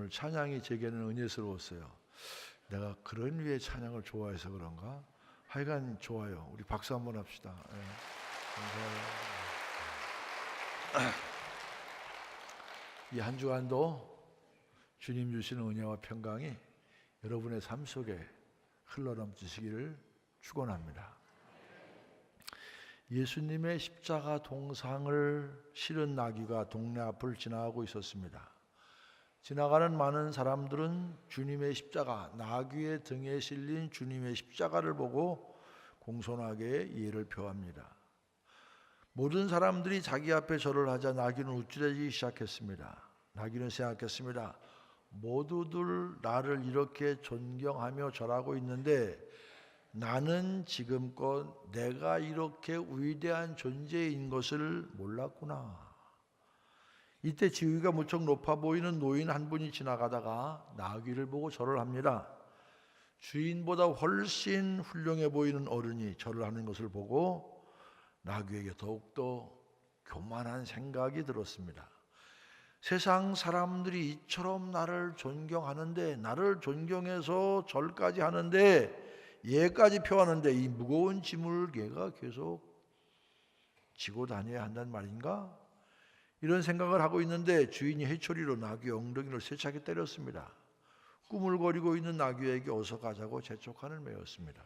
오늘 찬양이 제게는 은혜스러웠어요. 내가 그런 류의 찬양을 좋아해서 그런가? 하여간 좋아요. 우리 박수 한번 합시다. 네, 감사해요. 이 한 주간도 주님 주시는 은혜와 평강이 여러분의 삶 속에 흘러넘치시기를 축원합니다. 예수님의 십자가 동상을 실은 나귀가 동네 앞을 지나가고 있었습니다. 지나가는 많은 사람들은 주님의 십자가, 나귀의 등에 실린 주님의 십자가를 보고 공손하게 예를 표합니다. 모든 사람들이 자기 앞에 절을 하자 나귀는 우쭐해지기 시작했습니다. 나귀는 생각했습니다. 모두들 나를 이렇게 존경하며 절하고 있는데 나는 지금껏 내가 이렇게 위대한 존재인 것을 몰랐구나. 이때 지위가 무척 높아 보이는 노인 한 분이 지나가다가 나귀를 보고 절을 합니다. 주인보다 훨씬 훌륭해 보이는 어른이 절을 하는 것을 보고 나귀에게 더욱더 교만한 생각이 들었습니다. 세상 사람들이 이처럼 나를 존경하는데, 나를 존경해서 절까지 하는데, 얘까지 표하는데 이 무거운 짐을 얘가 계속 지고 다녀야 한단 말인가? 이런 생각을 하고 있는데 주인이 해초리로 나귀의 엉덩이를 세차게 때렸습니다. 꾸물거리고 있는 나귀에게 어서 가자고 재촉한을 메웠습니다.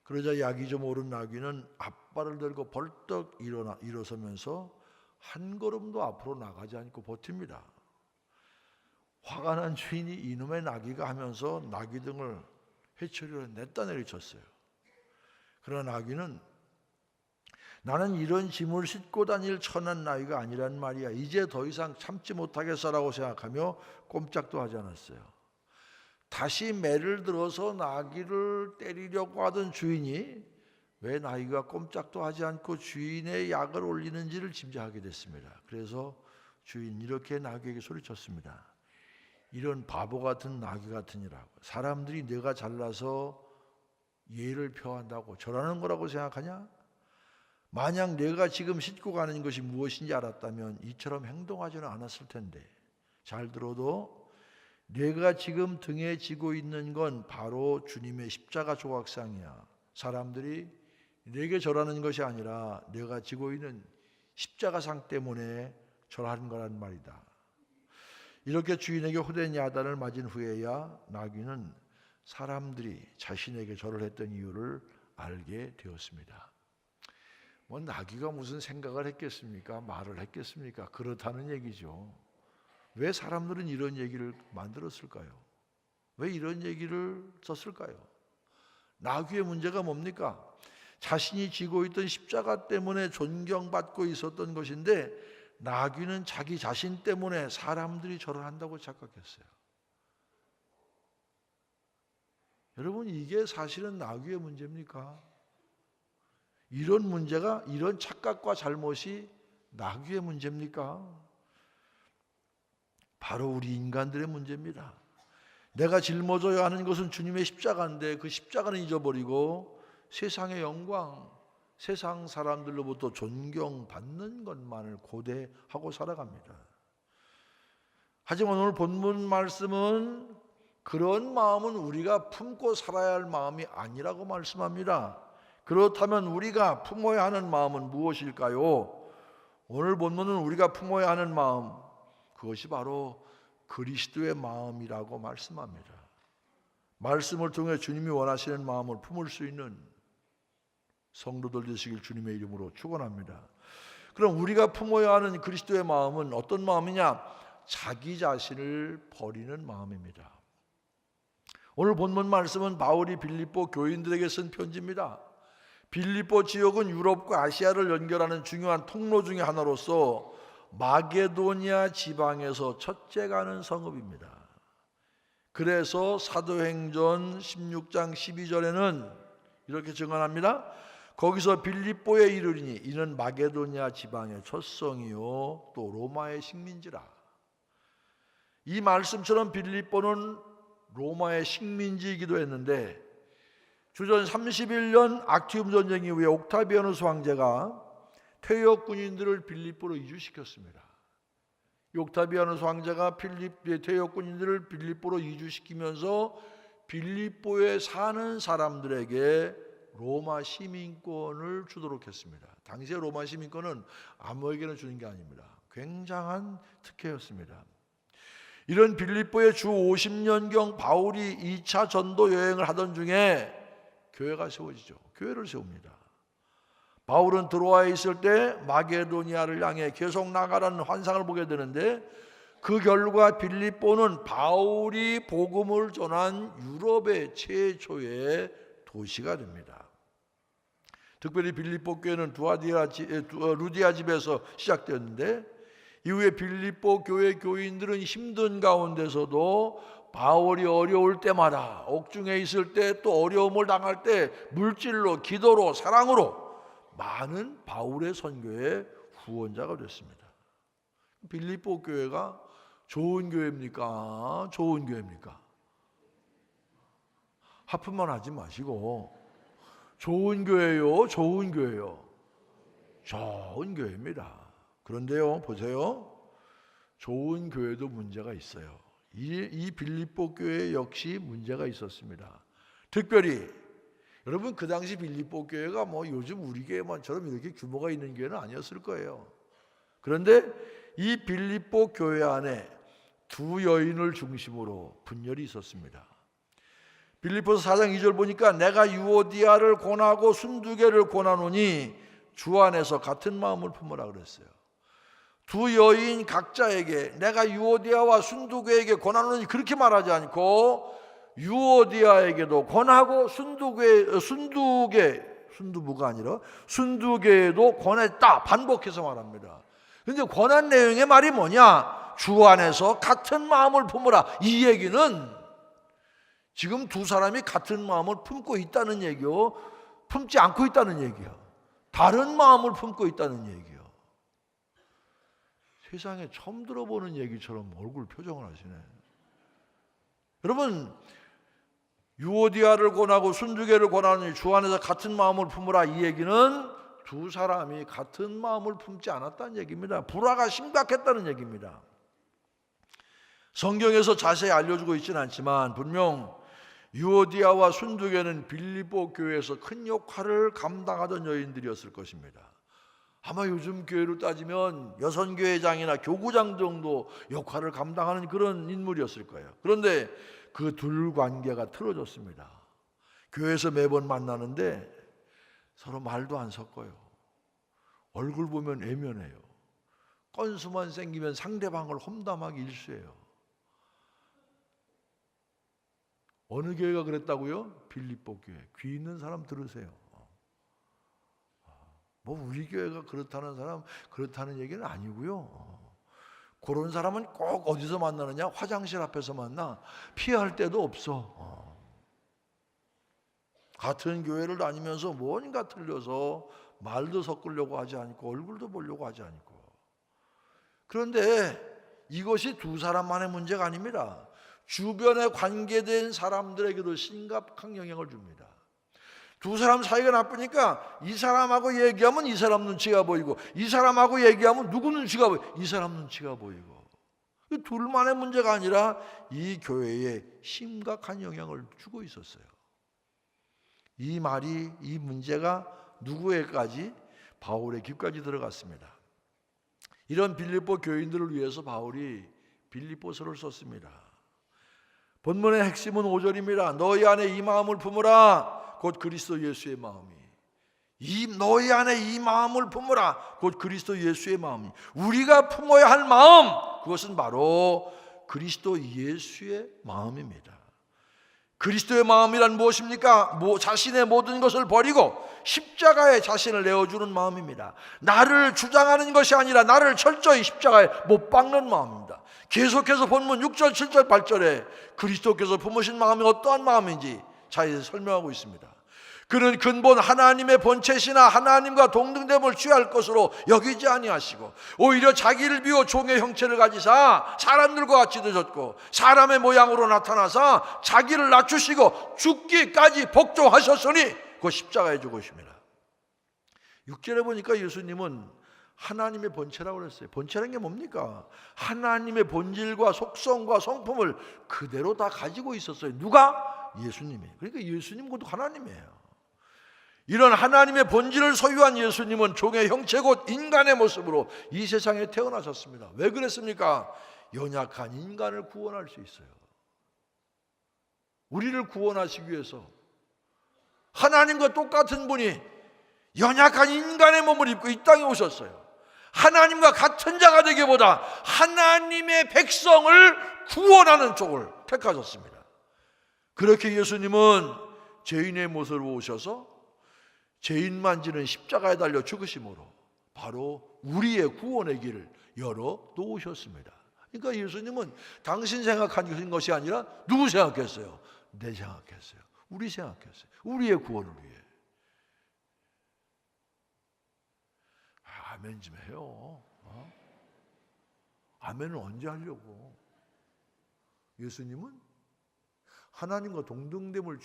그러자 약이 좀 오른 나귀는 앞발을 들고 벌떡 일어서면서 한 걸음도 앞으로 나가지 않고 버팁니다. 화가 난 주인이 이놈의 나귀가 하면서 나귀 등을 해초리로 냈다 내리쳤어요. 그러나 나귀는 나는 이런 짐을 싣고 다닐 천한 나귀가 아니란 말이야. 이제 더 이상 참지 못하겠어라고 생각하며 꼼짝도 하지 않았어요. 다시 매를 들어서 나귀를 때리려고 하던 주인이 왜 나귀가 꼼짝도 하지 않고 주인의 약을 올리는지를 짐작하게 됐습니다. 그래서 주인 이렇게 나귀에게 소리쳤습니다. 이런 바보 같은 나귀 같으니라고. 사람들이 내가 잘나서 예를 표한다고 절하는 거라고 생각하냐? 만약 내가 지금 싣고 가는 것이 무엇인지 알았다면 이처럼 행동하지는 않았을 텐데. 잘 들어도 내가 지금 등에 지고 있는 건 바로 주님의 십자가 조각상이야. 사람들이 내게 절하는 것이 아니라 내가 지고 있는 십자가상 때문에 절하는 거란 말이다. 이렇게 주인에게 호된 야단을 맞은 후에야 나귀는 사람들이 자신에게 절을 했던 이유를 알게 되었습니다. 뭐 나귀가 무슨 생각을 했겠습니까? 말을 했겠습니까? 그렇다는 얘기죠. 왜 사람들은 이런 얘기를 만들었을까요? 왜 이런 얘기를 썼을까요? 나귀의 문제가 뭡니까? 자신이 지고 있던 십자가 때문에 존경받고 있었던 것인데 나귀는 자기 자신 때문에 사람들이 절을 한다고 착각했어요. 여러분, 이게 사실은 나귀의 문제입니까? 이런 문제가, 이런 착각과 잘못이 나귀의 문제입니까? 바로 우리 인간들의 문제입니다. 내가 짊어져야 하는 것은 주님의 십자가인데 그 십자가는 잊어버리고 세상의 영광, 세상 사람들로부터 존경받는 것만을 고대하고 살아갑니다. 하지만 오늘 본문 말씀은 그런 마음은 우리가 품고 살아야 할 마음이 아니라고 말씀합니다. 그렇다면 우리가 품어야 하는 마음은 무엇일까요? 오늘 본문은 우리가 품어야 하는 마음, 그것이 바로 그리스도의 마음이라고 말씀합니다. 말씀을 통해 주님이 원하시는 마음을 품을 수 있는 성도들 되시길 주님의 이름으로 축원합니다. 그럼 우리가 품어야 하는 그리스도의 마음은 어떤 마음이냐? 자기 자신을 버리는 마음입니다. 오늘 본문 말씀은 바울이 빌립보 교인들에게 쓴 편지입니다. 빌립보 지역은 유럽과 아시아를 연결하는 중요한 통로 중에 하나로서 마게도니아 지방에서 첫째 가는 성읍입니다. 그래서 사도행전 16장 12절에는 이렇게 증언합니다. 거기서 빌립보에 이르리니 이는 마게도니아 지방의 첫 성이요 또 로마의 식민지라. 이 말씀처럼 빌립보는 로마의 식민지이기도 했는데 주전 31년 악티움 전쟁 이후에 옥타비아누스 황제가 퇴역 군인들을 빌립보로 이주시켰습니다. 옥타비아누스 황제가 대역군인들을 빌립보로 이주시키면서 빌립보에 사는 사람들에게 로마 시민권을 주도록 했습니다. 당시의 로마 시민권은 아무에게나 주는 게 아닙니다. 굉장한 특혜였습니다. 이런 빌립보에 주 50년경 바울이 2차 전도 여행을 하던 중에 교회가 세워지죠. 교회를 세웁니다. 바울은 드로아에 있을 때 마게도니아를 향해 계속 나가라는 환상을 보게 되는데, 그 결과 빌립보는 바울이 복음을 전한 유럽의 최초의 도시가 됩니다. 특별히 빌립보 교회는 루디아 집에서 시작되었는데, 이후에 빌립보 교회 교인들은 힘든 가운데서도 바울이 어려울 때마다, 옥중에 있을 때, 또 어려움을 당할 때 물질로, 기도로, 사랑으로 많은 바울의 선교의 후원자가 됐습니다. 빌립보 교회가 좋은 교회입니까? 좋은 교회입니까? 하품만 하지 마시고 좋은 교회요, 좋은 교회요. 좋은 교회입니다. 그런데요, 보세요. 좋은 교회도 문제가 있어요. 이 빌립보 교회 역시 문제가 있었습니다. 특별히 여러분, 그 당시 빌립보 교회가 뭐 요즘 우리 교회만처럼 이렇게 규모가 있는 교회는 아니었을 거예요. 그런데 이 빌립보 교회 안에 두 여인을 중심으로 분열이 있었습니다. 빌립보서 4장 2절 보니까 내가 유오디아를 권하고 순두개를 권하노니 주 안에서 같은 마음을 품으라 그랬어요. 두 여인 각자에게 내가 유오디아와 순두개에게 권하노니 그렇게 말하지 않고 유오디아에게도 권하고 순두부가 아니라 순두개에도 권했다 반복해서 말합니다. 그런데 권한 내용의 말이 뭐냐? 주 안에서 같은 마음을 품으라. 이 얘기는 지금 두 사람이 같은 마음을 품고 있다는 얘기요, 품지 않고 있다는 얘기요, 다른 마음을 품고 있다는 얘기요. 세상에 처음 들어보는 얘기처럼 얼굴 표정을 하시네. 여러분, 유오디아를 권하고 순두개를 권하니 주 안에서 같은 마음을 품으라. 이 얘기는 두 사람이 같은 마음을 품지 않았다는 얘기입니다. 불화가 심각했다는 얘기입니다. 성경에서 자세히 알려주고 있지는 않지만 분명 유오디아와 순두개는 빌립보 교회에서 큰 역할을 감당하던 여인들이었을 것입니다. 아마 요즘 교회로 따지면 여선교회장이나 교구장 정도 역할을 감당하는 그런 인물이었을 거예요. 그런데 그 둘 관계가 틀어졌습니다. 교회에서 매번 만나는데 서로 말도 안 섞어요. 얼굴 보면 애면해요. 건수만 생기면 상대방을 험담하기 일쑤예요. 어느 교회가 그랬다고요? 빌립보 교회. 귀 있는 사람 들으세요. 뭐 우리 교회가 그렇다는 사람 그렇다는 얘기는 아니고요. 그런 사람은 꼭 어디서 만나느냐? 화장실 앞에서 만나. 피할 데도 없어. 같은 교회를 다니면서 뭔가 틀려서 말도 섞으려고 하지 않고 얼굴도 보려고 하지 않고. 그런데 이것이 두 사람만의 문제가 아닙니다. 주변에 관계된 사람들에게도 심각한 영향을 줍니다. 두 사람 사이가 나쁘니까 이 사람하고 얘기하면 이 사람 눈치가 보이고, 이 사람하고 얘기하면 누구 눈치가 보이고, 이 사람 눈치가 보이고. 둘만의 문제가 아니라 이 교회에 심각한 영향을 주고 있었어요. 이 말이, 이 문제가 누구에까지? 바울의 귀까지 들어갔습니다. 이런 빌립보 교인들을 위해서 바울이 빌립보서를 썼습니다. 본문의 핵심은 5절입니다. 너희 안에 이 마음을 품으라. 곧 그리스도 예수의 마음이. 너희 안에 이 마음을 품으라. 곧 그리스도 예수의 마음이. 우리가 품어야 할 마음, 그것은 바로 그리스도 예수의 마음입니다. 그리스도의 마음이란 무엇입니까? 자신의 모든 것을 버리고 십자가에 자신을 내어주는 마음입니다. 나를 주장하는 것이 아니라 나를 철저히 십자가에 못 박는 마음입니다. 계속해서 본문 6절, 7절, 8절에 그리스도께서 품으신 마음이 어떠한 마음인지 잘 설명하고 있습니다. 그는 근본 하나님의 본체시나 하나님과 동등됨을 취할 것으로 여기지 아니하시고 오히려 자기를 비워 종의 형체를 가지사 사람들과 같이 되셨고 사람의 모양으로 나타나사 자기를 낮추시고 죽기까지 복종하셨으니 그 십자가에 죽으십니다. 6절에 보니까 예수님은 하나님의 본체라고 그랬어요. 본체라는 게 뭡니까? 하나님의 본질과 속성과 성품을 그대로 다 가지고 있었어요. 누가? 예수님이. 그러니까 예수님 곧 하나님이에요. 이런 하나님의 본질을 소유한 예수님은 종의 형체 곧 인간의 모습으로 이 세상에 태어나셨습니다. 왜 그랬습니까? 연약한 인간을 구원할 수 있어요. 우리를 구원하시기 위해서 하나님과 똑같은 분이 연약한 인간의 몸을 입고 이 땅에 오셨어요. 하나님과 같은 자가 되기보다 하나님의 백성을 구원하는 쪽을 택하셨습니다. 그렇게 예수님은 죄인의 모습으로 오셔서 죄인만 지는 십자가에 달려 죽으심으로 바로 우리의 구원의 길을 열어 놓으셨습니다. 그러니까 예수님은 당신 생각한 것이 아니라 누구 생각했어요? 내 생각했어요. 우리 생각했어요. 우리의 구원을 위해. 아멘 좀 해요. 아멘은 언제 하려고? 예수님은 하나님과 동등됨을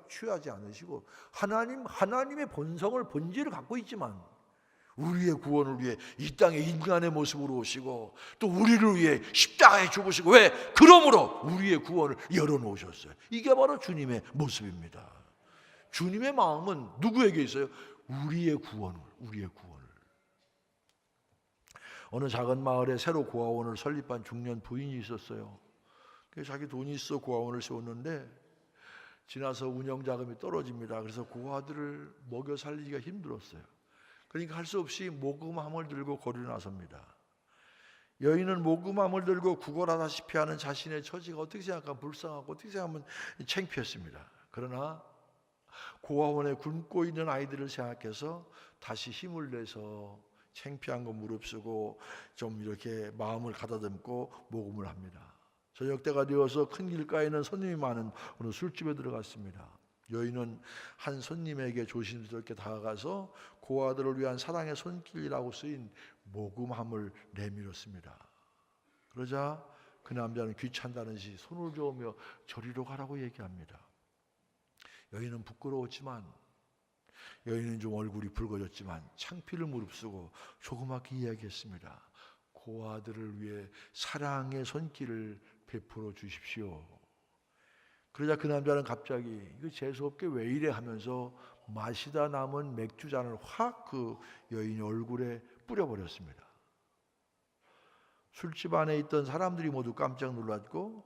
취하지 않으시고 하나님의 본질을 갖고 있지만 우리의 구원을 위해 이 땅에 인간의 모습으로 오시고 또 우리를 위해 십자가에 죽으시고 왜? 그러므로 우리의 구원을 열어놓으셨어요. 이게 바로 주님의 모습입니다. 주님의 마음은 누구에게 있어요? 우리의 구원을. 어느 작은 마을에 새로 고아원을 설립한 중년 부인이 있었어요. 자기 돈이 있어 고아원을 세웠는데 지나서 운영자금이 떨어집니다. 그래서 고아들을 먹여 살리기가 힘들었어요. 그러니까 할 수 없이 모금함을 들고 거리에 나섭니다. 여인은 모금함을 들고 구걸하다시피 하는 자신의 처지가 어떻게 생각하면 불쌍하고 어떻게 생각하면 창피했습니다. 그러나 고아원에 굶고 있는 아이들을 생각해서 다시 힘을 내서 창피한 거 무릅쓰고 좀 이렇게 마음을 가다듬고 모금을 합니다. 저녁 때가 되어서 큰 길가에는 손님이 많은 어느 술집에 들어갔습니다. 여인은 한 손님에게 조심스럽게 다가가서 고아들을 위한 사랑의 손길이라고 쓰인 모금함을 내밀었습니다. 그러자 그 남자는 귀찮다는 듯이 손을 저으며 저리로 가라고 얘기합니다. 여인은 부끄러웠지만 여인은 좀 얼굴이 붉어졌지만 창피를 무릅쓰고 조그맣게 이야기했습니다. 고아들을 위해 사랑의 손길을 베풀어 주십시오. 그러자 그 남자는 갑자기 이거 재수없게 왜 이래 하면서 마시다 남은 맥주잔을 확 그 여인의 얼굴에 뿌려버렸습니다. 술집 안에 있던 사람들이 모두 깜짝 놀랐고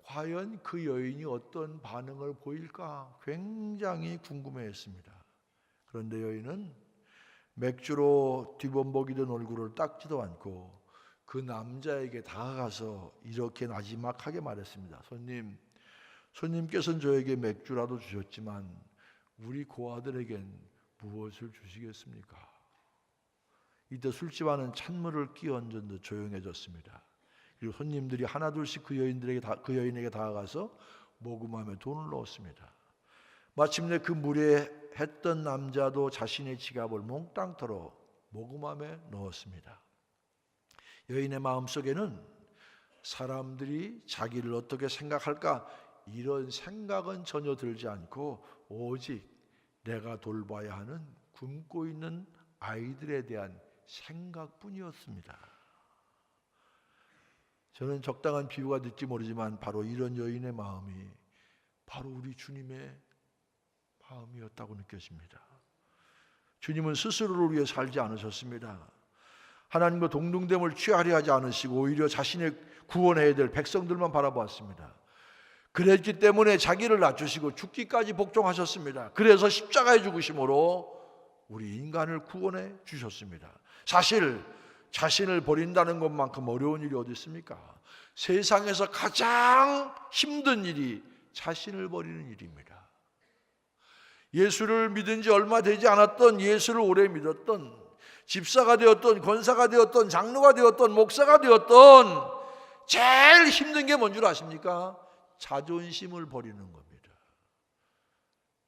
과연 그 여인이 어떤 반응을 보일까 굉장히 궁금해했습니다. 그런데 여인은 맥주로 뒤범벅이던 얼굴을 닦지도 않고 그 남자에게 다가가서 이렇게 나지막하게 말했습니다. 손님께서는 저에게 맥주라도 주셨지만 우리 고아들에겐 무엇을 주시겠습니까? 이때 술집 안은 찬물을 끼얹은 듯 조용해졌습니다. 그리고 손님들이 하나둘씩 그 여인에게 다가가서 모금함에 돈을 넣었습니다. 마침내 그 무례했던 남자도 자신의 지갑을 몽땅 털어 모금함에 넣었습니다. 여인의 마음속에는 사람들이 자기를 어떻게 생각할까 이런 생각은 전혀 들지 않고 오직 내가 돌봐야 하는 굶고 있는 아이들에 대한 생각뿐이었습니다. 저는 적당한 비유가 될지 모르지만 바로 이런 여인의 마음이 바로 우리 주님의 마음이었다고 느껴집니다. 주님은 스스로를 위해 살지 않으셨습니다. 하나님과 동등됨을 취하려 하지 않으시고 오히려 자신의 구원해야 될 백성들만 바라보았습니다. 그랬기 때문에 자기를 낮추시고 죽기까지 복종하셨습니다. 그래서 십자가에 죽으심으로 우리 인간을 구원해 주셨습니다. 사실 자신을 버린다는 것만큼 어려운 일이 어디 있습니까? 세상에서 가장 힘든 일이 자신을 버리는 일입니다. 예수를 믿은 지 얼마 되지 않았던, 예수를 오래 믿었던, 집사가 되었던, 권사가 되었던, 장로가 되었던, 목사가 되었던 제일 힘든 게 뭔 줄 아십니까? 자존심을 버리는 겁니다.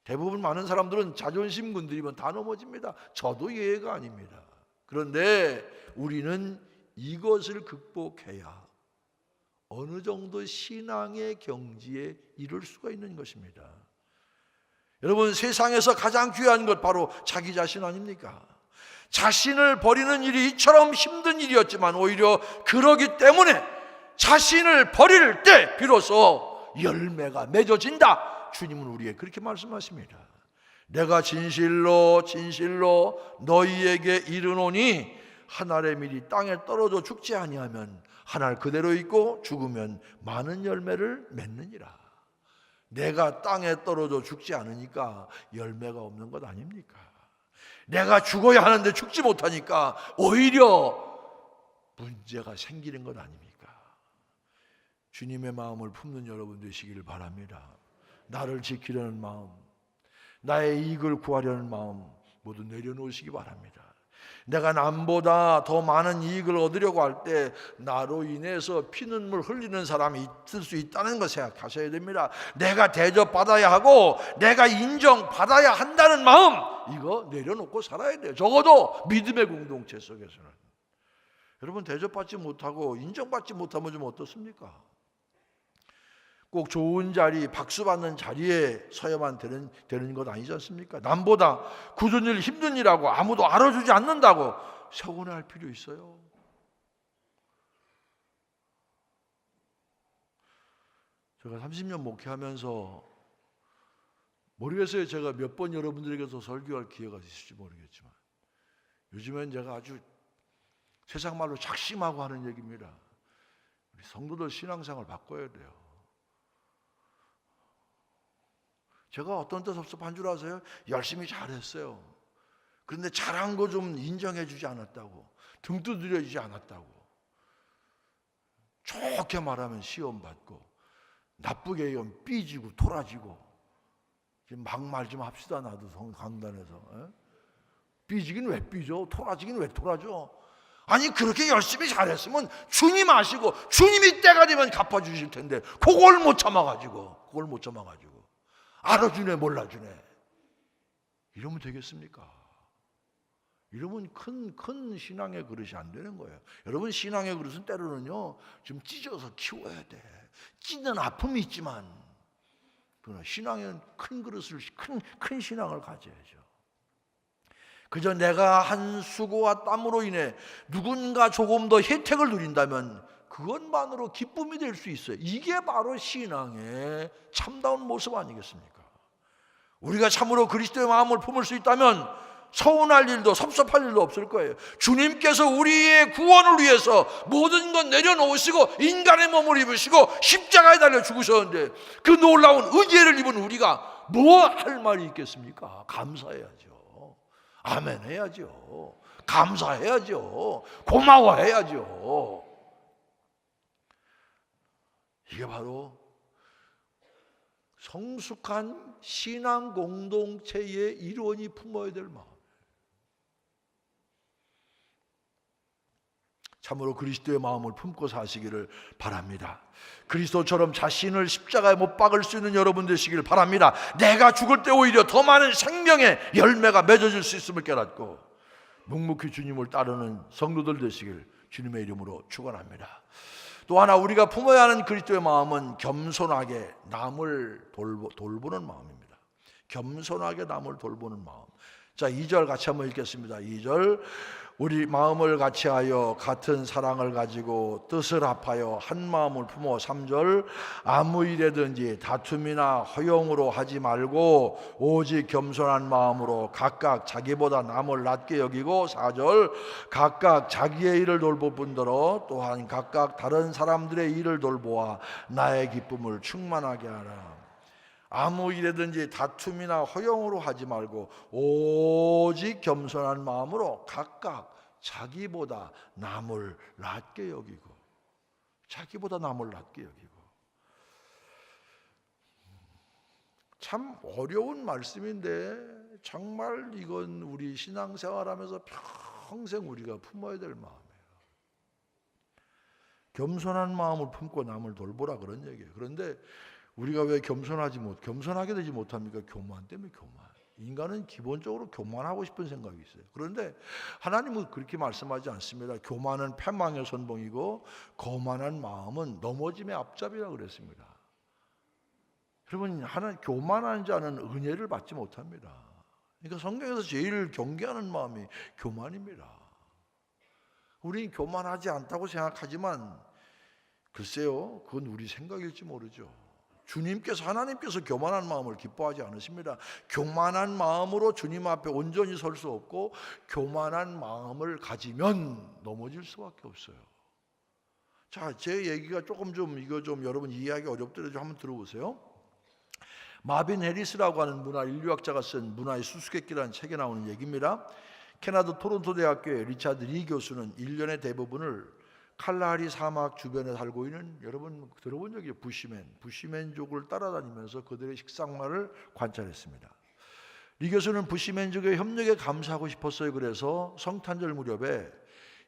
대부분 많은 사람들은 자존심 건드리면 다 넘어집니다. 저도 예외가 아닙니다. 그런데 우리는 이것을 극복해야 어느 정도 신앙의 경지에 이를 수가 있는 것입니다. 여러분, 세상에서 가장 귀한 것 바로 자기 자신 아닙니까? 자신을 버리는 일이 이처럼 힘든 일이었지만 오히려 그러기 때문에 자신을 버릴 때 비로소 열매가 맺어진다. 주님은 우리에게 그렇게 말씀하십니다. 내가 진실로 진실로 너희에게 이르노니 한 알의 밀이 땅에 떨어져 죽지 아니하면 한 알 그대로 있고 죽으면 많은 열매를 맺느니라. 내가 땅에 떨어져 죽지 않으니까 열매가 없는 것 아닙니까? 내가 죽어야 하는데 죽지 못하니까 오히려 문제가 생기는 것 아닙니까? 주님의 마음을 품는 여러분 되시기를 바랍니다. 나를 지키려는 마음, 나의 이익을 구하려는 마음 모두 내려놓으시기 바랍니다. 내가 남보다 더 많은 이익을 얻으려고 할 때 나로 인해서 피눈물 흘리는 사람이 있을 수 있다는 거 생각하셔야 됩니다. 내가 대접받아야 하고 내가 인정받아야 한다는 마음, 이거 내려놓고 살아야 돼요. 적어도 믿음의 공동체 속에서는. 여러분, 대접받지 못하고 인정받지 못하면 좀 어떻습니까? 꼭 좋은 자리, 박수 받는 자리에 서야만 되는 것 아니지 않습니까? 남보다 굳은 일, 힘든 일하고 아무도 알아주지 않는다고 서운해할 필요 있어요? 제가 30년 목회하면서 모르겠어요. 제가 몇 번 여러분들에게서 설교할 기회가 있을지 모르겠지만 요즘엔 제가 아주 세상 말로 작심하고 하는 얘기입니다. 우리 성도들 신앙생활 바꿔야 돼요. 제가 어떤 때 섭섭한 줄 아세요? 열심히 잘했어요. 그런데 잘한 거 좀 인정해 주지 않았다고, 등 두드려 주지 않았다고, 좋게 말하면 시험 받고, 나쁘게 얘기하면 삐지고 토라지고. 지금 막말 좀 합시다. 나도 강단에서 삐지긴 왜 삐져? 토라지긴 왜 토라져? 아니, 그렇게 열심히 잘했으면 주님 아시고 주님이 때가 되면 갚아주실 텐데 그걸 못 참아가지고 알아주네 몰라주네 이러면 되겠습니까? 이러면 큰 신앙의 그릇이 안 되는 거예요. 여러분, 신앙의 그릇은 때로는요 좀 찢어서 키워야 돼. 찢는 아픔이 있지만 그러나 신앙은 큰 그릇을, 큰 신앙을 가져야죠. 그저 내가 한 수고와 땀으로 인해 누군가 조금 더 혜택을 누린다면 그것만으로 기쁨이 될 수 있어요. 이게 바로 신앙의 참다운 모습 아니겠습니까? 우리가 참으로 그리스도의 마음을 품을 수 있다면 서운할 일도 섭섭할 일도 없을 거예요. 주님께서 우리의 구원을 위해서 모든 것 내려놓으시고 인간의 몸을 입으시고 십자가에 달려 죽으셨는데 그 놀라운 의지를 입은 우리가 뭐 할 말이 있겠습니까? 감사해야죠. 아멘 해야죠. 감사해야죠. 고마워해야죠. 이게 바로 성숙한 신앙 공동체의 일원이 품어야 될 마음. 참으로 그리스도의 마음을 품고 사시기를 바랍니다. 그리스도처럼 자신을 십자가에 못 박을 수 있는 여러분 되시기를 바랍니다. 내가 죽을 때 오히려 더 많은 생명의 열매가 맺어질 수 있음을 깨닫고 묵묵히 주님을 따르는 성도들 되시길 주님의 이름으로 축원합니다. 또 하나 우리가 품어야 하는 그리스도의 마음은 겸손하게 남을 돌보는 마음입니다. 겸손하게 남을 돌보는 마음. 자, 2절 같이 한번 읽겠습니다. 2절. 우리 마음을 같이하여 같은 사랑을 가지고 뜻을 합하여 한 마음을 품어. 3절. 아무 일에든지 다툼이나 허용으로 하지 말고 오직 겸손한 마음으로 각각 자기보다 남을 낮게 여기고. 4절. 각각 자기의 일을 돌볼 뿐더러 또한 각각 다른 사람들의 일을 돌보아 나의 기쁨을 충만하게 하라. 아무 일에든지 다툼이나 허용으로 하지 말고 오직 겸손한 마음으로 각각 자기보다 남을 낮게 여기고. 자기보다 남을 낮게 여기고. 참 어려운 말씀인데 정말 이건 우리 신앙생활하면서 평생 우리가 품어야 될 마음이에요. 겸손한 마음을 품고 남을 돌보라 그런 얘기예요. 그런데 우리가 왜 겸손하게 되지 못합니까? 교만 때문에. 교만. 인간은 기본적으로 교만하고 싶은 생각이 있어요. 그런데 하나님은 그렇게 말씀하지 않습니다. 교만은 패망의 선봉이고 거만한 마음은 넘어짐의 앞잡이라 그랬습니다. 여러분, 교만한 자는 은혜를 받지 못합니다. 그러니까 성경에서 제일 경계하는 마음이 교만입니다. 우리는 교만하지 않다고 생각하지만 글쎄요, 그건 우리 생각일지 모르죠. 주님께서, 하나님께서 교만한 마음을 기뻐하지 않으십니다. 교만한 마음으로 주님 앞에 온전히 설 수 없고, 교만한 마음을 가지면 넘어질 수밖에 없어요. 자, 제 얘기가 조금 이거 여러분 이해하기 어렵더라도 한번 들어보세요. 마빈 해리스라고 하는 문화 인류학자가 쓴 문화의 수수께끼라는 책에 나오는 얘기입니다. 캐나다 토론토 대학교의 리차드 리 교수는 1년의 대부분을 칼라하리 사막 주변에 살고 있는, 여러분 들어본 적이 부시맨족을 따라다니면서 그들의 식생활을 관찰했습니다. 리 교수는 부시맨족의 협력에 감사하고 싶었어요. 그래서 성탄절 무렵에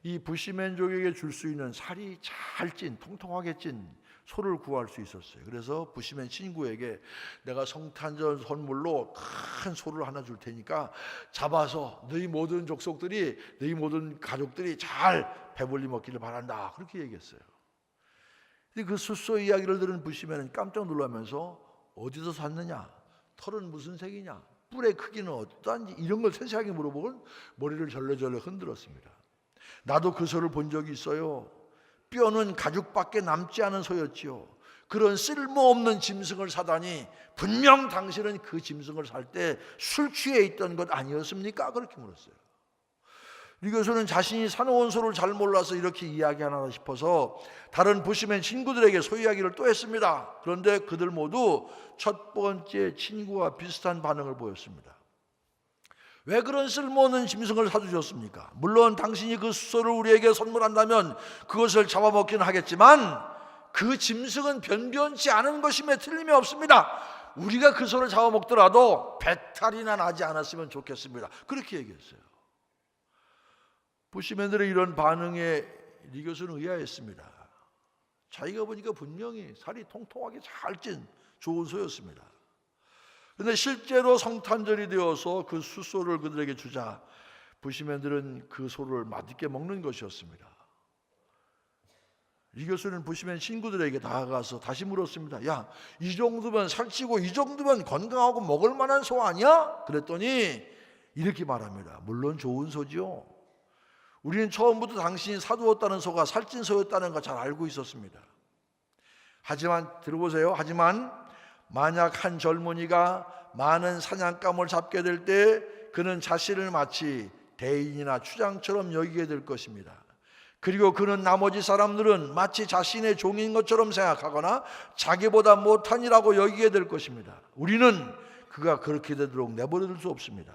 이 부시맨족에게 줄 수 있는 살이 잘 찐, 통통하게 찐 소를 구할 수 있었어요. 그래서 부시맨 친구에게 내가 성탄절 선물로 큰 소를 하나 줄 테니까 잡아서 너희 모든 족속들이, 너희 모든 가족들이 잘 배불리 먹기를 바란다, 그렇게 얘기했어요. 근데 그 숫소 이야기를 들은 부시맨은 깜짝 놀라면서 어디서 샀느냐, 털은 무슨 색이냐, 뿔의 크기는 어떠한지, 이런 걸 세세하게 물어보곤 머리를 절레절레 흔들었습니다. 나도 그 소를 본 적이 있어요. 뼈는 가죽밖에 남지 않은 소였지요. 그런 쓸모없는 짐승을 사다니 분명 당신은 그 짐승을 살 때 술 취해 있던 것 아니었습니까? 그렇게 물었어요. 이 교수는 자신이 사놓은 소를 잘 몰라서 이렇게 이야기하나 싶어서 다른 부시맨 친구들에게 소 이야기를 또 했습니다. 그런데 그들 모두 첫 번째 친구와 비슷한 반응을 보였습니다. 왜 그런 쓸모없는 짐승을 사주셨습니까? 물론 당신이 그 수소를 우리에게 선물한다면 그것을 잡아먹기는 하겠지만 그 짐승은 변변치 않은 것임에 틀림이 없습니다. 우리가 그 소를 잡아먹더라도 배탈이나 나지 않았으면 좋겠습니다. 그렇게 얘기했어요. 부시맨들의 이런 반응에 리 교수는 의아했습니다. 자기가 보니까 분명히 살이 통통하게 잘 찐 좋은 소였습니다. 그런데 실제로 성탄절이 되어서 그 숫소를 그들에게 주자 부시맨들은 그 소를 맛있게 먹는 것이었습니다. 이 교수는 부시맨 친구들에게 다가가서 다시 물었습니다. 야, 이 정도면 살찌고 이 정도면 건강하고 먹을 만한 소 아니야? 그랬더니 이렇게 말합니다. 물론 좋은 소지요. 우리는 처음부터 당신이 사두었다는 소가 살찐 소였다는 거 잘 알고 있었습니다. 하지만 들어보세요. 하지만 만약 한 젊은이가 많은 사냥감을 잡게 될 때 그는 자신을 마치 대인이나 추장처럼 여기게 될 것입니다. 그리고 그는 나머지 사람들은 마치 자신의 종인 것처럼 생각하거나 자기보다 못한이라고 여기게 될 것입니다. 우리는 그가 그렇게 되도록 내버려둘 수 없습니다.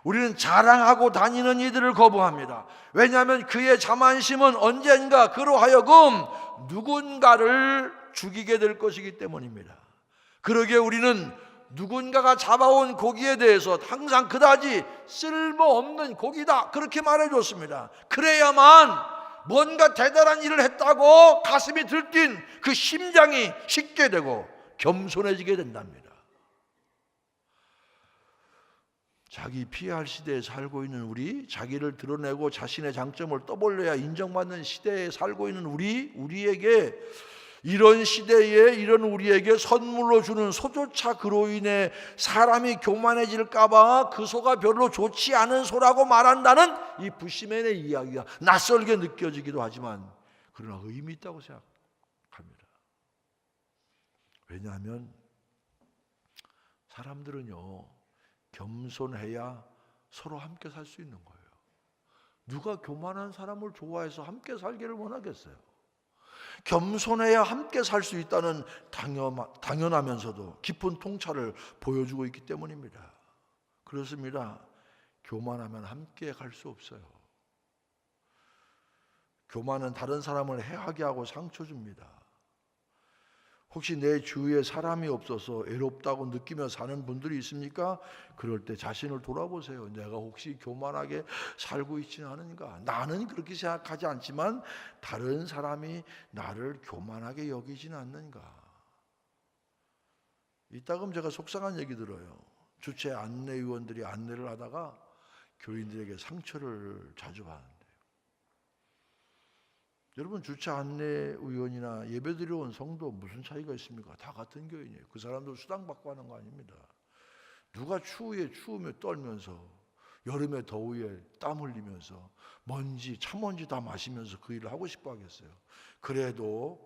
우리는 자랑하고 다니는 이들을 거부합니다. 왜냐하면 그의 자만심은 언젠가 그로 하여금 누군가를 죽이게 될 것이기 때문입니다. 그러기에 우리는 누군가가 잡아온 고기에 대해서 항상 그다지 쓸모없는 고기다, 그렇게 말해줬습니다. 그래야만 뭔가 대단한 일을 했다고 가슴이 들뛴 그 심장이 식게 되고 겸손해지게 된답니다. 자기 피할 시대에 살고 있는 우리, 자기를 드러내고 자신의 장점을 떠벌려야 인정받는 시대에 살고 있는 우리에게, 이런 시대에 이런 우리에게 선물로 주는 소조차 그로 인해 사람이 교만해질까봐 그 소가 별로 좋지 않은 소라고 말한다는 이 부시맨의 이야기가 낯설게 느껴지기도 하지만 그러나 의미 있다고 생각합니다. 왜냐하면 사람들은요, 겸손해야 서로 함께 살 수 있는 거예요. 누가 교만한 사람을 좋아해서 함께 살기를 원하겠어요? 겸손해야 함께 살 수 있다는 당연하면서도 깊은 통찰을 보여주고 있기 때문입니다. 그렇습니다. 교만하면 함께 갈 수 없어요. 교만은 다른 사람을 해하게 하고 상처 줍니다. 혹시 내 주위에 사람이 없어서 외롭다고 느끼며 사는 분들이 있습니까? 그럴 때 자신을 돌아보세요. 내가 혹시 교만하게 살고 있지는 않은가? 나는 그렇게 생각하지 않지만 다른 사람이 나를 교만하게 여기지는 않는가? 이따금 제가 속상한 얘기 들어요. 주최 안내위원들이 안내를 하다가 교인들에게 상처를 자주 받는데요. 여러분, 주차 안내위원이나 예배드려 온 성도 무슨 차이가 있습니까? 다 같은 교인이에요. 그 사람도 수당받고 하는 거 아닙니다. 누가 추위에 추우며 떨면서 여름에 더위에 땀 흘리면서 먼지, 차먼지 다 마시면서 그 일을 하고 싶어 하겠어요. 그래도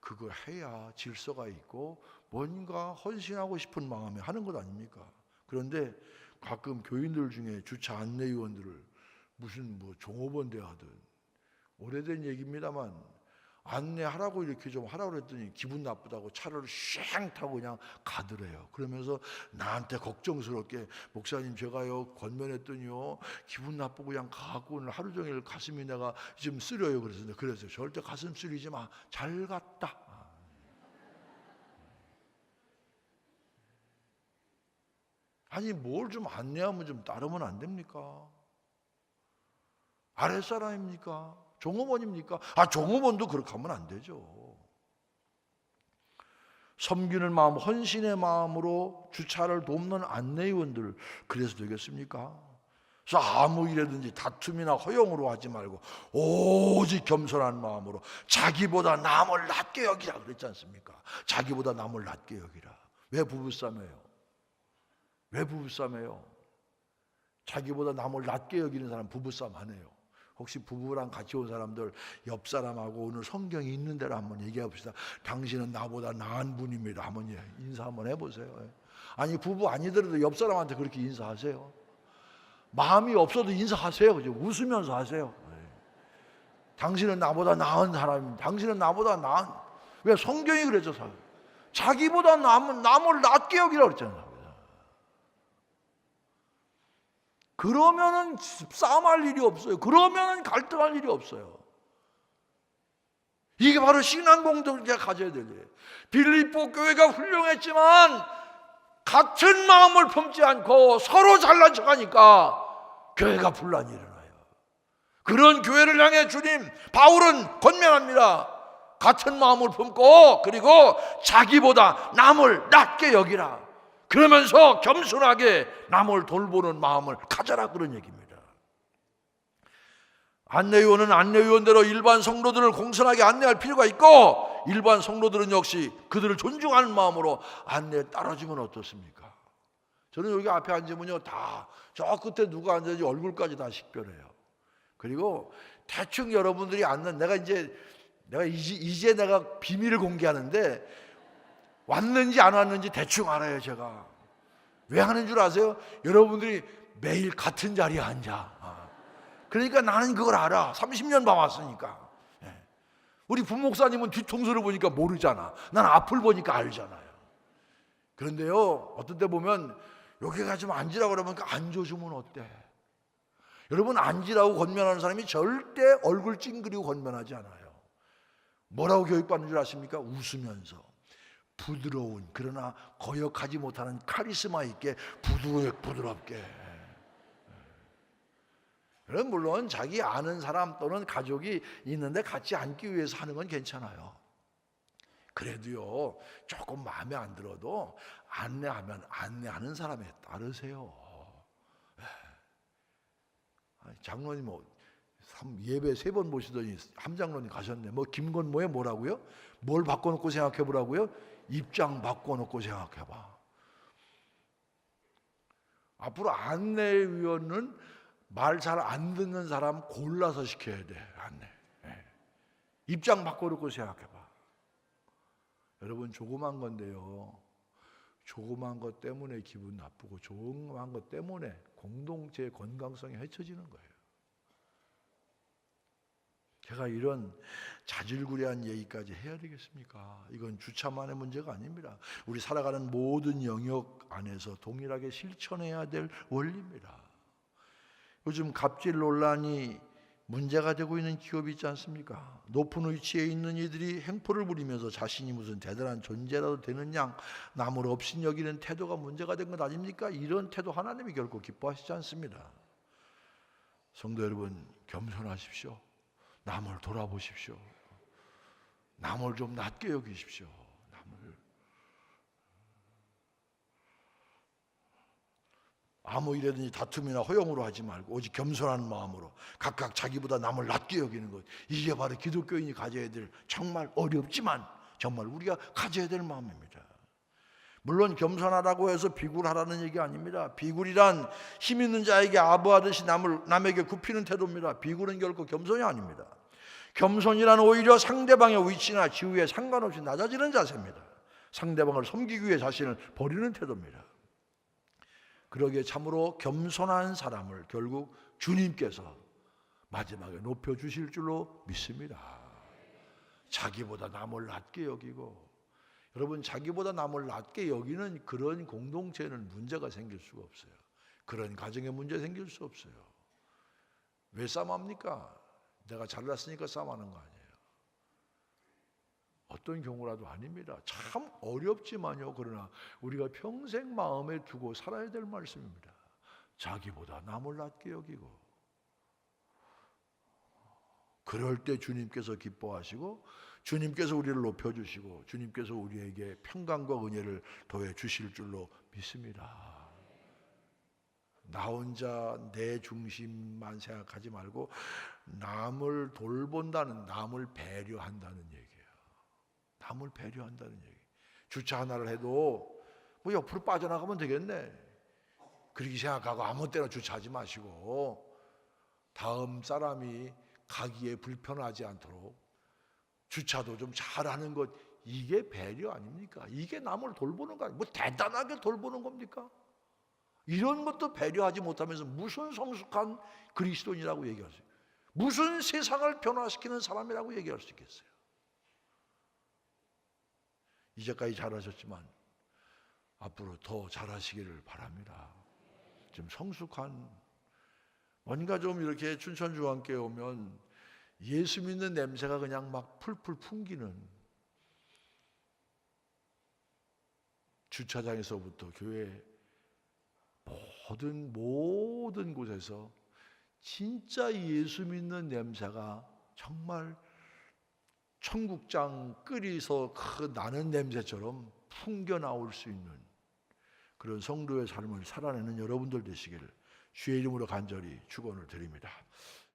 그거 해야 질서가 있고 뭔가 헌신하고 싶은 마음에 하는 것 아닙니까? 그런데 가끔 교인들 중에 주차 안내위원들을 무슨 종업원 대하든, 오래된 얘기입니다만 안내하라고 이렇게 좀 하라고 그랬더니 기분 나쁘다고 차를 쉥 타고 그냥 가더래요. 그러면서 나한테 걱정스럽게, 목사님 제가요 권면했더니요 기분 나쁘고 그냥 가고 오늘 하루 종일 가슴이 내가 좀 쓰려요. 그래서 절대 가슴 쓰리지 마, 잘 갔다. 아니 뭘 좀 안내하면 좀 따르면 안 됩니까? 아랫사람입니까? 종업원입니까? 종업원도 그렇게 하면 안 되죠. 섬기는 마음, 헌신의 마음으로 주차를 돕는 안내위원들, 그래서 되겠습니까? 그래서 아무 일이든지 다툼이나 허용으로 하지 말고 오직 겸손한 마음으로 자기보다 남을 낮게 여기라 그랬지 않습니까? 자기보다 남을 낮게 여기라. 왜 부부싸움이에요? 왜 부부싸움이에요? 자기보다 남을 낮게 여기는 사람 부부싸움 안 해요. 혹시 부부랑 같이 온 사람들 옆 사람하고 오늘 성경이 있는 대로 한번 얘기해 봅시다. 당신은 나보다 나은 분입니다. 한번 인사 한번 해보세요. 아니 부부 아니더라도 옆 사람한테 그렇게 인사하세요. 마음이 없어도 인사하세요. 웃으면서 하세요. 당신은 나보다 나은 사람입니다. 당신은 나보다 나은. 왜? 성경이 그랬죠. 자기보다 남을 낮게 여기라고 그랬잖아요. 그러면은 싸움할 일이 없어요. 그러면은 갈등할 일이 없어요. 이게 바로 신앙 공동체가 가져야 될 일이에요. 빌립보 교회가 훌륭했지만 같은 마음을 품지 않고 서로 잘난 척하니까 교회가 분란이 일어나요. 그런 교회를 향해 주님, 바울은 권면합니다. 같은 마음을 품고 그리고 자기보다 남을 낮게 여기라. 그러면서 겸손하게 남을 돌보는 마음을 가져라, 그런 얘기입니다. 안내위원은 안내위원대로 일반 성도들을 공손하게 안내할 필요가 있고, 일반 성도들은 역시 그들을 존중하는 마음으로 안내에 따라주면 어떻습니까? 저는 여기 앞에 앉으면요 다 저 끝에 누가 앉았는지 얼굴까지 다 식별해요. 그리고 대충 여러분들이 앉는, 내가 이제 내가 비밀을 공개하는데 왔는지 안 왔는지 대충 알아요. 제가 왜 하는 줄 아세요? 여러분들이 매일 같은 자리에 앉아. 그러니까 나는 그걸 알아. 30년 봐왔으니까. 우리 부목사님은 뒤통수를 보니까 모르잖아. 난 앞을 보니까 알잖아요. 그런데요 어떤 때 보면 여기 가서 좀 앉으라고 그러면 앉아주면 어때? 여러분, 앉으라고 권면하는 사람이 절대 얼굴 찡그리고 권면하지 않아요. 뭐라고 교육받는 줄 아십니까? 웃으면서 부드러운, 그러나 거역하지 못하는 카리스마 있게 부드럽게. 물론 자기 아는 사람 또는 가족이 있는데 같이 앉기 위해서 하는 건 괜찮아요. 그래도요 조금 마음에 안 들어도 안내하면 안내하는 사람에 따르세요. 장로님 예배 3번 보시더니 함장로님 가셨네. 김건모에 뭐라고요? 뭘 바꿔놓고 생각해 보라고요? 입장 바꿔놓고 생각해봐. 앞으로 안내위원은 말 잘 안 듣는 사람 골라서 시켜야 돼. 안내. 입장 바꿔놓고 생각해봐. 여러분, 조그만 건데요, 조그만 것 때문에 기분 나쁘고 조그만 것 때문에 공동체의 건강성이 해쳐지는 거예요. 제가 이런 자질구레한 얘기까지 해야 되겠습니까? 이건 주차만의 문제가 아닙니다. 우리 살아가는 모든 영역 안에서 동일하게 실천해야 될 원리입니다. 요즘 갑질 논란이 문제가 되고 있는 기업이 있지 않습니까? 높은 위치에 있는 이들이 행포를 부리면서 자신이 무슨 대단한 존재라도 되는 양 남을 업신여기는 태도가 문제가 된 것 아닙니까? 이런 태도 하나님이 결코 기뻐하시지 않습니다. 성도 여러분, 겸손하십시오. 남을 돌아보십시오. 남을 좀 낮게 여기십시오. 아무 일이든지 다툼이나 허용으로 하지 말고 오직 겸손한 마음으로 각각 자기보다 남을 낮게 여기는 것, 이게 바로 기독교인이 가져야 될, 정말 어렵지만 정말 우리가 가져야 될 마음입니다. 물론 겸손하라고 해서 비굴하라는 얘기 아닙니다. 비굴이란 힘 있는 자에게 아부하듯이 남에게 굽히는 태도입니다. 비굴은 결코 겸손이 아닙니다. 겸손이란 오히려 상대방의 위치나 지위에 상관없이 낮아지는 자세입니다. 상대방을 섬기기 위해 자신을 버리는 태도입니다. 그러기에 참으로 겸손한 사람을 결국 주님께서 마지막에 높여주실 줄로 믿습니다. 자기보다 남을 낮게 여기고, 여러분, 자기보다 남을 낮게 여기는 그런 공동체에는 문제가 생길 수가 없어요. 그런 가정에 문제 생길 수 없어요. 왜 싸움합니까? 내가 잘났으니까 싸움하는 거 아니에요. 어떤 경우라도 아닙니다. 참 어렵지만요, 그러나 우리가 평생 마음에 두고 살아야 될 말씀입니다. 자기보다 남을 낮게 여기고, 그럴 때 주님께서 기뻐하시고 주님께서 우리를 높여주시고 주님께서 우리에게 평강과 은혜를 더해 주실 줄로 믿습니다. 나 혼자 내 중심만 생각하지 말고 남을 돌본다는, 남을 배려한다는 얘기예요. 남을 배려한다는 얘기. 주차 하나를 해도 뭐 옆으로 빠져나가면 되겠네, 그렇게 생각하고 아무 때나 주차하지 마시고 다음 사람이 가기에 불편하지 않도록 주차도 좀 잘하는 것, 이게 배려 아닙니까? 이게 남을 돌보는 거 아니에요. 뭐 대단하게 돌보는 겁니까? 이런 것도 배려하지 못하면서 무슨 성숙한 그리스도인이라고 얘기할 수 있어요? 무슨 세상을 변화시키는 사람이라고 얘기할 수 있겠어요? 이제까지 잘하셨지만 앞으로 더 잘하시기를 바랍니다. 좀 성숙한, 뭔가 좀 이렇게 춘천주와 함께 오면 예수 믿는 냄새가 그냥 막 풀풀 풍기는, 주차장에서부터 교회 모든 곳에서 진짜 예수 믿는 냄새가 정말 청국장 끓이서 그 나는 냄새처럼 풍겨 나올 수 있는 그런 성도의 삶을 살아내는 여러분들 되시기를 주의 이름으로 간절히 축원을 드립니다.